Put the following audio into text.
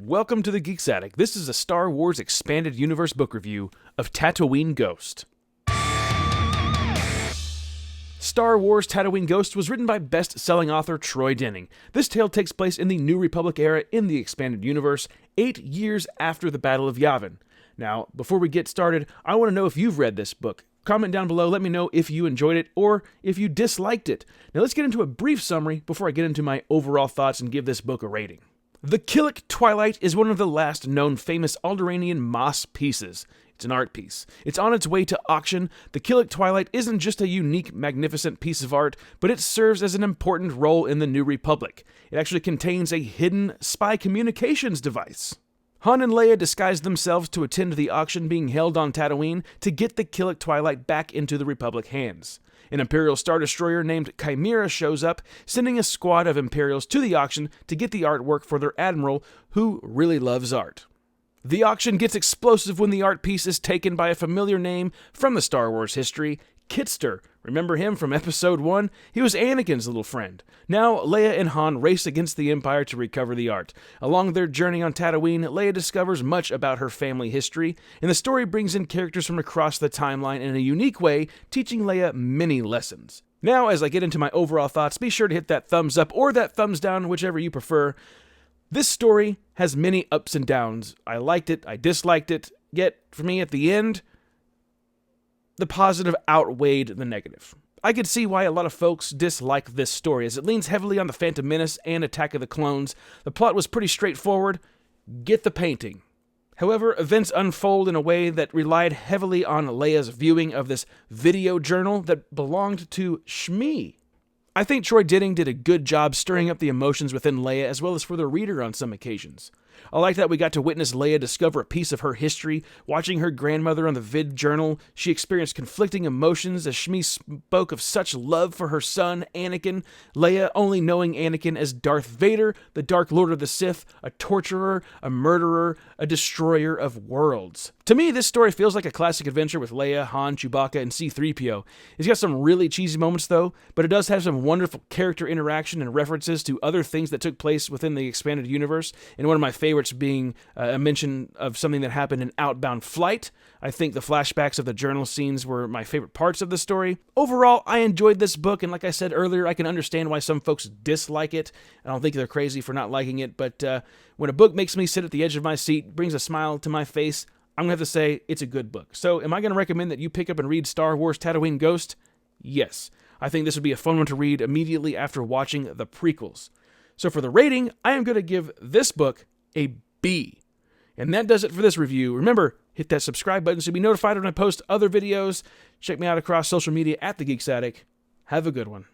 Welcome to the Geeks Attic. This is a Star Wars Expanded Universe book review of Tatooine Ghost. Star Wars Tatooine Ghost was written by best-selling author Troy Denning. This tale takes place in the New Republic era in the Expanded Universe, 8 years after the Battle of Yavin. Now, before we get started, I want to know if you've read this book. Comment down below, let me know if you enjoyed it or if you disliked it. Now let's get into a brief summary before I get into my overall thoughts and give this book a rating. The Killik Twilight is one of the last known famous Alderaanian moss pieces. It's an art piece. It's on its way to auction. The Killik Twilight isn't just a unique, magnificent piece of art, but it serves as an important role in the New Republic. It actually contains a hidden spy communications device. Han and Leia disguise themselves to attend the auction being held on Tatooine to get the Killik Twilight back into the Republic hands. An Imperial Star Destroyer named Chimera shows up, sending a squad of Imperials to the auction to get the artwork for their admiral, who really loves art. The auction gets explosive when the art piece is taken by a familiar name from the Star Wars history, Kitster. Remember him from Episode 1? He was Anakin's little friend. Now, Leia and Han race against the Empire to recover the art. Along their journey on Tatooine, Leia discovers much about her family history, and the story brings in characters from across the timeline in a unique way, teaching Leia many lessons. Now, as I get into my overall thoughts, be sure to hit that thumbs up or that thumbs down, whichever you prefer. This story has many ups and downs. I liked it, I disliked it, yet, for me, at the end, the positive outweighed the negative. I could see why a lot of folks dislike this story, as it leans heavily on the Phantom Menace and Attack of the Clones. The plot was pretty straightforward. Get the painting. However, events unfold in a way that relied heavily on Leia's viewing of this video journal that belonged to Shmi. I think Troy Denning did a good job stirring up the emotions within Leia as well as for the reader on some occasions. I like that we got to witness Leia discover a piece of her history. Watching her grandmother on the vid journal, she experienced conflicting emotions as Shmi spoke of such love for her son, Anakin. Leia only knowing Anakin as Darth Vader, the Dark Lord of the Sith, a torturer, a murderer, a destroyer of worlds. To me, this story feels like a classic adventure with Leia, Han, Chewbacca, and C-3PO. It's got some really cheesy moments though, but it does have some wonderful character interaction and references to other things that took place within the expanded universe, and one of my favorites being a mention of something that happened in Outbound Flight. I think the flashbacks of the journal scenes were my favorite parts of the story. Overall, I enjoyed this book, and like I said earlier, I can understand why some folks dislike it. I don't think they're crazy for not liking it, but when a book makes me sit at the edge of my seat, brings a smile to my face, I'm going to have to say it's a good book. So am I going to recommend that you pick up and read Star Wars Tatooine Ghost? Yes. I think this would be a fun one to read immediately after watching the prequels. So for the rating, I am going to give this book a B. And that does it for this review. Remember, hit that subscribe button so you'll be notified when I post other videos. Check me out across social media at The Geeks Attic. Have a good one.